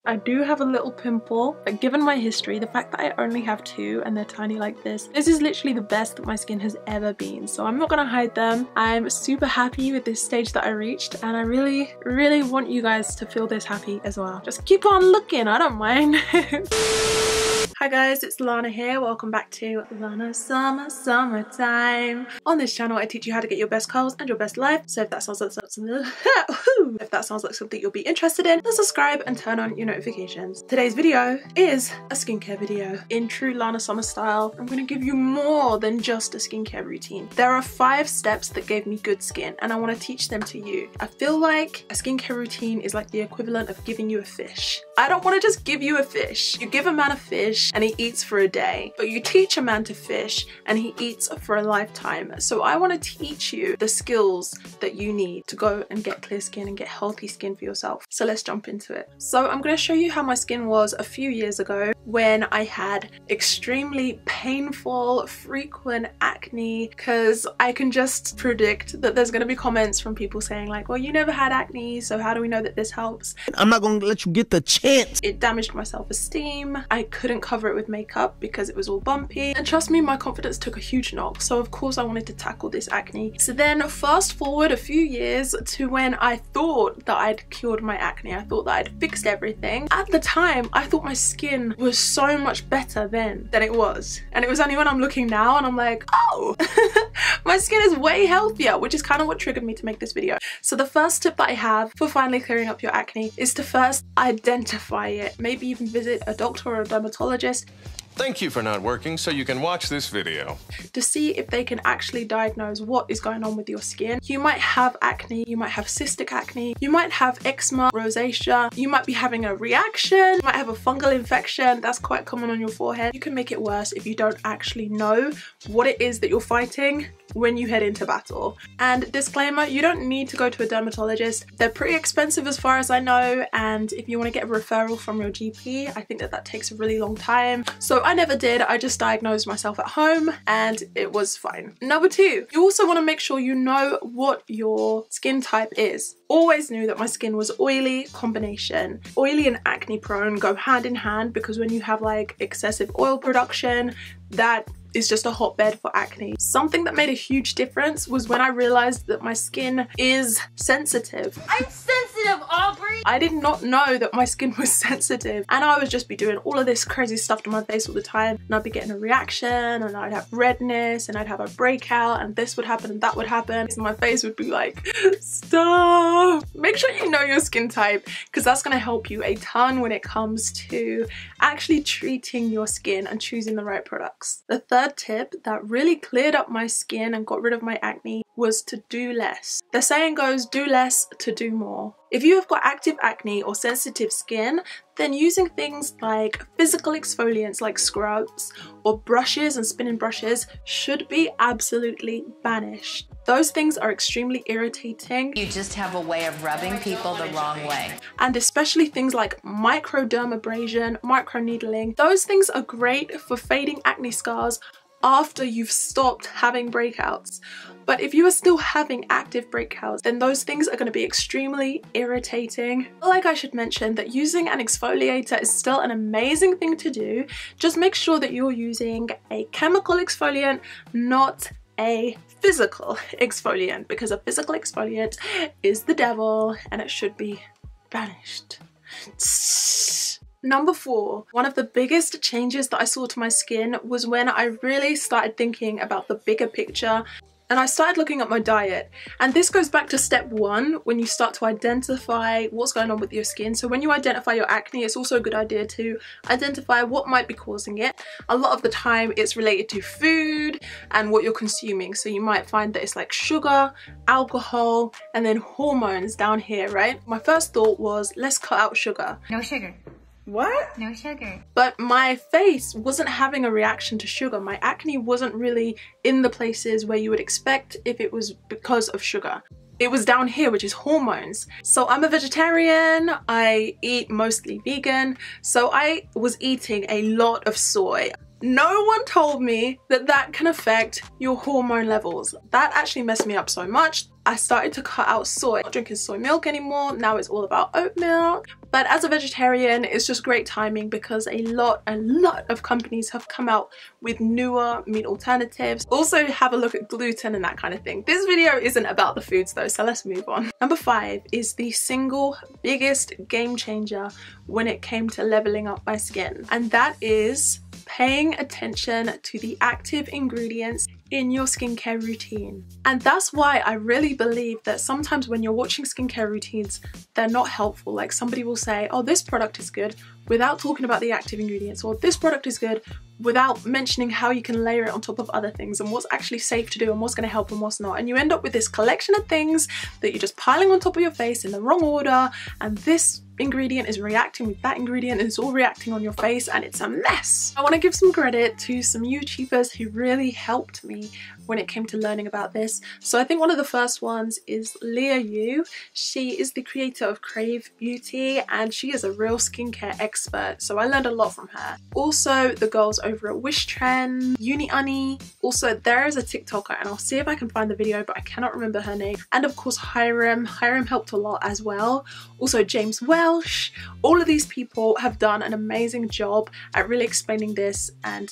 I do have a little pimple, but given my history, the fact that I only have two and they're tiny like this is literally the best that my skin has ever been. So I'm not gonna hide them. I'm super happy with this stage that I reached, and I really, really want you guys to feel this happy as well. Just keep on looking, I don't mind. Hi guys, it's Lana here. Welcome back to Lana Summertime. On this channel, I teach you how to get your best curls and your best life. So if that sounds like something you'll be interested in, then subscribe and turn on your notifications. Today's video is a skincare video. In true Lana Summer style, I'm gonna give you more than just a skincare routine. There are 5 steps that gave me good skin, and I want to teach them to you. I feel like a skincare routine is like the equivalent of giving you a fish. I don't want to just give you a fish. You give a man a fish and he eats for a day, but you teach a man to fish and he eats for a lifetime. So I want to teach you the skills that you need to go and get clear skin and get healthy skin for yourself. So let's jump into it. So I'm going to show you how my skin was a few years ago when I had extremely painful, frequent acne, because I can just predict that there's going to be comments from people saying like, well, you never had acne, so how do we know that this helps? I'm not going to let you get the chance. It damaged my self-esteem. I couldn't cover it with makeup because it was all bumpy, and trust me, my confidence took a huge knock. So of course I wanted to tackle this acne. So then fast forward a few years to when I thought that I'd cured my acne. I thought that I'd fixed everything. At the time, I thought my skin was so much better then than it was, and it was only when I'm looking now and I'm like, oh, my skin is way healthier, which is kind of what triggered me to make this video. So the first tip that I have for finally clearing up your acne is to first identify it. Maybe even visit a doctor or a dermatologist. Thank you for not working so you can watch this video. To see if they can actually diagnose what is going on with your skin. You might have acne, you might have cystic acne, you might have eczema, rosacea, you might be having a reaction, you might have a fungal infection. That's quite common on your forehead. You can make it worse if you don't actually know what it is that you're fighting when you head into battle. And disclaimer, you don't need to go to a dermatologist. They're pretty expensive as far as I know, and if you want to get a referral from your GP, I think that takes a really long time. So I never did. I just diagnosed myself at home and it was fine. Number 2, you also want to make sure you know what your skin type is. Always knew that my skin was oily combination. Oily and acne prone go hand in hand, because when you have like excessive oil production, that is just a hotbed for acne. Something that made a huge difference was when I realized that my skin is sensitive. I'm sensitive, Aubrey! I did not know that my skin was sensitive, and I would just be doing all of this crazy stuff to my face all the time, and I'd be getting a reaction, and I'd have redness, and I'd have a breakout, and this would happen and that would happen, and my face would be like, stop! Make sure you know your skin type, because that's going to help you a ton when it comes to actually treating your skin and choosing the right products. The third tip that really cleared up my skin and got rid of my acne was to do less. The saying goes, do less to do more. If you have got active acne or sensitive skin, then using things like physical exfoliants like scrubs or brushes and spinning brushes should be absolutely banished. Those things are extremely irritating. You just have a way of rubbing people the wrong way. And especially things like microdermabrasion, microneedling. Those things are great for fading acne scars after you've stopped having breakouts. But if you are still having active breakouts, then those things are going to be extremely irritating. Like, I should mention that using an exfoliator is still an amazing thing to do. Just make sure that you're using a chemical exfoliant, not a physical exfoliant, because a physical exfoliant is the devil and it should be banished. Number 4, one of the biggest changes that I saw to my skin was when I really started thinking about the bigger picture, and I started looking at my diet. And this goes back to step 1, when you start to identify what's going on with your skin. So when you identify your acne, it's also a good idea to identify what might be causing it. A lot of the time it's related to food and what you're consuming. So you might find that it's like sugar, alcohol, and then hormones down here, right? My first thought was, let's cut out sugar. No sugar. What? No sugar. But my face wasn't having a reaction to sugar. My acne wasn't really in the places where you would expect if it was because of sugar. It was down here, which is hormones. So I'm a vegetarian, I eat mostly vegan, so I was eating a lot of soy. No one told me that that can affect your hormone levels. That actually messed me up so much I started to cut out soy. I'm not drinking soy milk anymore. Now it's all about oat milk. But as a vegetarian, it's just great timing because a lot of companies have come out with newer meat alternatives. Also have a look at gluten and that kind of thing. This video isn't about the foods though, so let's move on. Number 5 is the single biggest game changer when it came to leveling up my skin. And that is paying attention to the active ingredients in your skincare routine. And that's why I really believe that sometimes when you're watching skincare routines, they're not helpful. Like somebody will say, oh, this product is good, without talking about the active ingredients, or this product is good without mentioning how you can layer it on top of other things and what's actually safe to do and what's going to help and what's not. And you end up with this collection of things that you're just piling on top of your face in the wrong order, and this ingredient is reacting with that ingredient and it's all reacting on your face and it's a mess. I want to give some credit to some YouTubers who really helped me when it came to learning about this. So I think one of the first ones is Leah Yu. She is the creator of Crave Beauty and she is a real skincare expert, so I learned a lot from her. Also the girls over at Wish Trend, Uni Ani. Also there is a TikToker and I'll see if I can find the video, but I cannot remember her name. And of course Hiram helped a lot as well. Also James Welsh. All of these people have done an amazing job at really explaining this and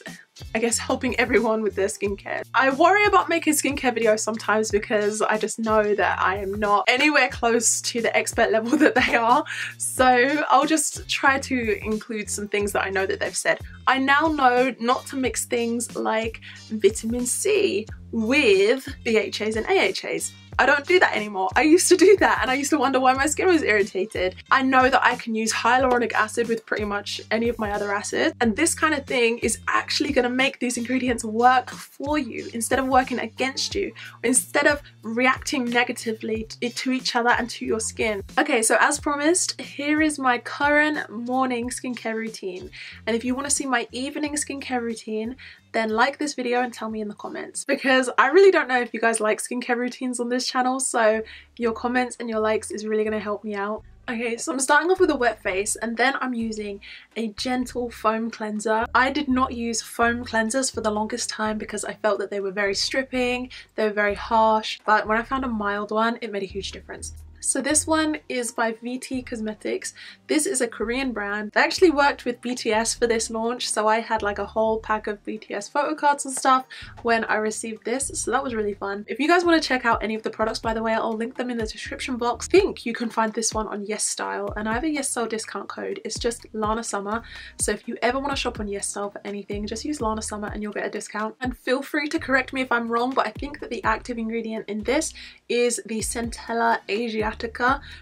I guess helping everyone with their skincare. I worry about making skincare videos sometimes because I just know that I am not anywhere close to the expert level that they are. So I'll just try to include some things that I know that they've said. I now know not to mix things like vitamin C with BHAs and AHAs. I don't do that anymore. I used to do that and I used to wonder why my skin was irritated. I know that I can use hyaluronic acid with pretty much any of my other acids, and this kind of thing is actually going to make these ingredients work for you instead of working against you, instead of reacting negatively to each other and to your skin. Okay, so as promised, here is my current morning skincare routine, and if you want to see my evening skincare routine, then like this video and tell me in the comments, because I really don't know if you guys like skincare routines on this channel, so your comments and your likes is really going to help me out. Okay, so I'm starting off with a wet face and then I'm using a gentle foam cleanser. I did not use foam cleansers for the longest time because I felt that they were very stripping, they were very harsh, but when I found a mild one, it made a huge difference. So this one is by Vita Cosmetics. This is a Korean brand. They actually worked with BTS for this launch, so I had like a whole pack of BTS photo cards and stuff when I received this, so that was really fun. If you guys want to check out any of the products, by the way, I'll link them in the description box. I think you can find this one on YesStyle, and I have a YesStyle discount code. It's just Lana Summer, so if you ever want to shop on YesStyle for anything, just use Lana Summer and you'll get a discount. And feel free to correct me if I'm wrong, but I think that the active ingredient in this is the Centella Asiatica,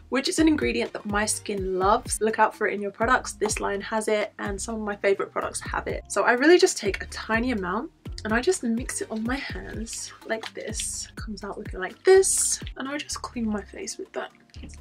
which is an ingredient that my skin loves. Look out for it in your products. This line has it and some of my favorite products have it. So I really just take a tiny amount and I just mix it on my hands like this. Comes out looking like this, and I just clean my face with that.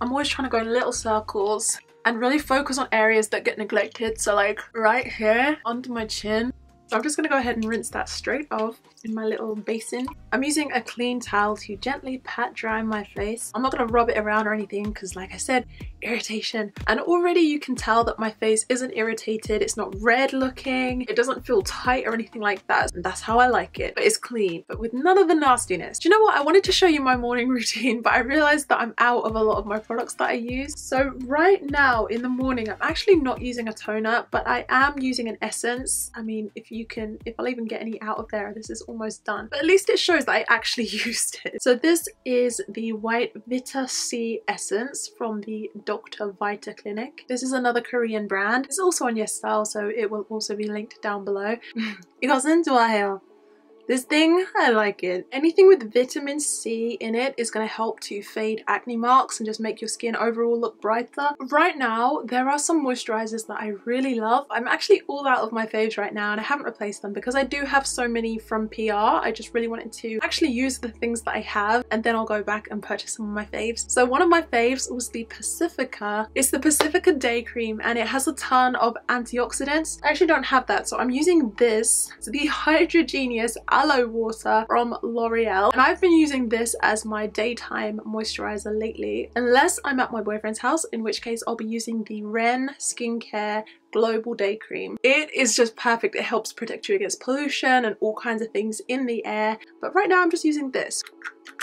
I'm always trying to go in little circles and really focus on areas that get neglected. So like right here under my chin. So I'm just going to go ahead and rinse that straight off in my little basin. I'm using a clean towel to gently pat dry my face. I'm not going to rub it around or anything because, like I said, irritation. And already you can tell that my face isn't irritated. It's not red looking. It doesn't feel tight or anything like that. And that's how I like it. But it's clean, but with none of the nastiness. Do you know what? I wanted to show you my morning routine, but I realized that I'm out of a lot of my products that I use. So right now in the morning, I'm actually not using a toner, but I am using an essence. I mean, if I'll even get any out of there, this is almost done. But at least it shows that I actually used it. So this is the White Vita C Essence from the Dr. Vita Clinic. This is another Korean brand. It's also on YesStyle, so it will also be linked down below. 이것은 좋아해요. This thing, I like it. Anything with vitamin C in it is going to help to fade acne marks and just make your skin overall look brighter. Right now, there are some moisturizers that I really love. I'm actually all out of my faves right now and I haven't replaced them because I do have so many from PR. I just really wanted to actually use the things that I have and then I'll go back and purchase some of my faves. So one of my faves was the Pacifica. It's the Pacifica Day Cream and it has a ton of antioxidants. I actually don't have that, so I'm using this. It's the Hydrogenius Aloe Water from L'Oreal. And I've been using this as my daytime moisturizer lately, unless I'm at my boyfriend's house, in which case I'll be using the Ren Skincare Global Day Cream. It is just perfect. It helps protect you against pollution and all kinds of things in the air. But right now I'm just using this.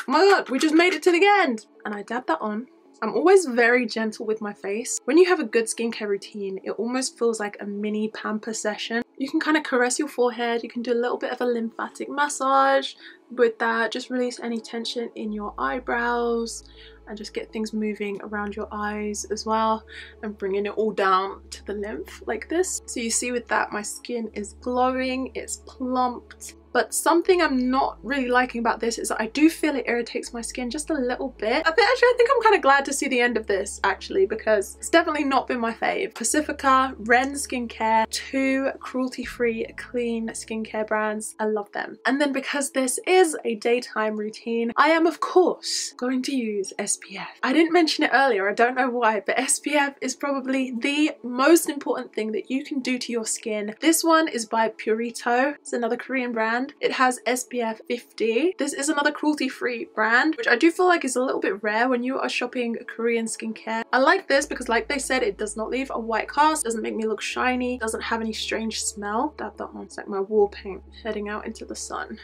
Oh my god, we just made it to the end! And I dab that on. I'm always very gentle with my face. When you have a good skincare routine, it almost feels like a mini pamper session. You can kind of caress your forehead, you can do a little bit of a lymphatic massage with that, just release any tension in your eyebrows and just get things moving around your eyes as well and bringing it all down to the lymph like this. So you see with that, my skin is glowing, it's plumped. But something I'm not really liking about this is that I do feel it irritates my skin just a little bit. Actually, I think I'm kind of glad to see the end of this actually, because it's definitely not been my fave. Pacifica, Ren Skincare, 2 cruelty-free clean skincare brands. I love them. And then because this is a daytime routine, I am of course going to use SPF. I didn't mention it earlier, I don't know why, but SPF is probably the most important thing that you can do to your skin. This one is by Purito. It's another Korean brand. It has SPF 50. This is another cruelty-free brand, which I do feel like is a little bit rare when you are shopping Korean skincare. I like this because, like they said, it does not leave a white cast, doesn't make me look shiny, doesn't have any strange smell. Dab that on. It's like my wall paint heading out into the sun.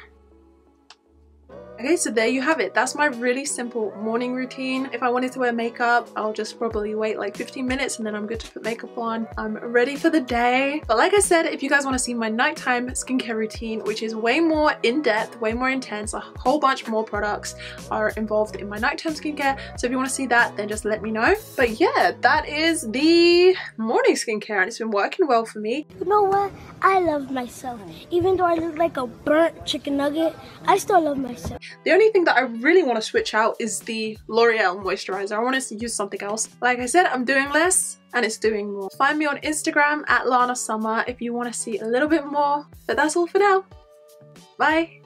Okay, so there you have it. That's my really simple morning routine. If I wanted to wear makeup, I'll just probably wait like 15 minutes and then I'm good to put makeup on. I'm ready for the day. But like I said, if you guys want to see my nighttime skincare routine, which is way more in-depth, way more intense, a whole bunch more products are involved in my nighttime skincare. So if you want to see that, then just let me know. But yeah, that is the morning skincare and it's been working well for me. You know what? I love myself. Even though I look like a burnt chicken nugget, I still love myself. The only thing that I really want to switch out is the L'Oreal moisturizer. I want us to use something else. Like I said, I'm doing less and it's doing more. Find me on Instagram at Lana Summer if you want to see a little bit more. But that's all for now. Bye.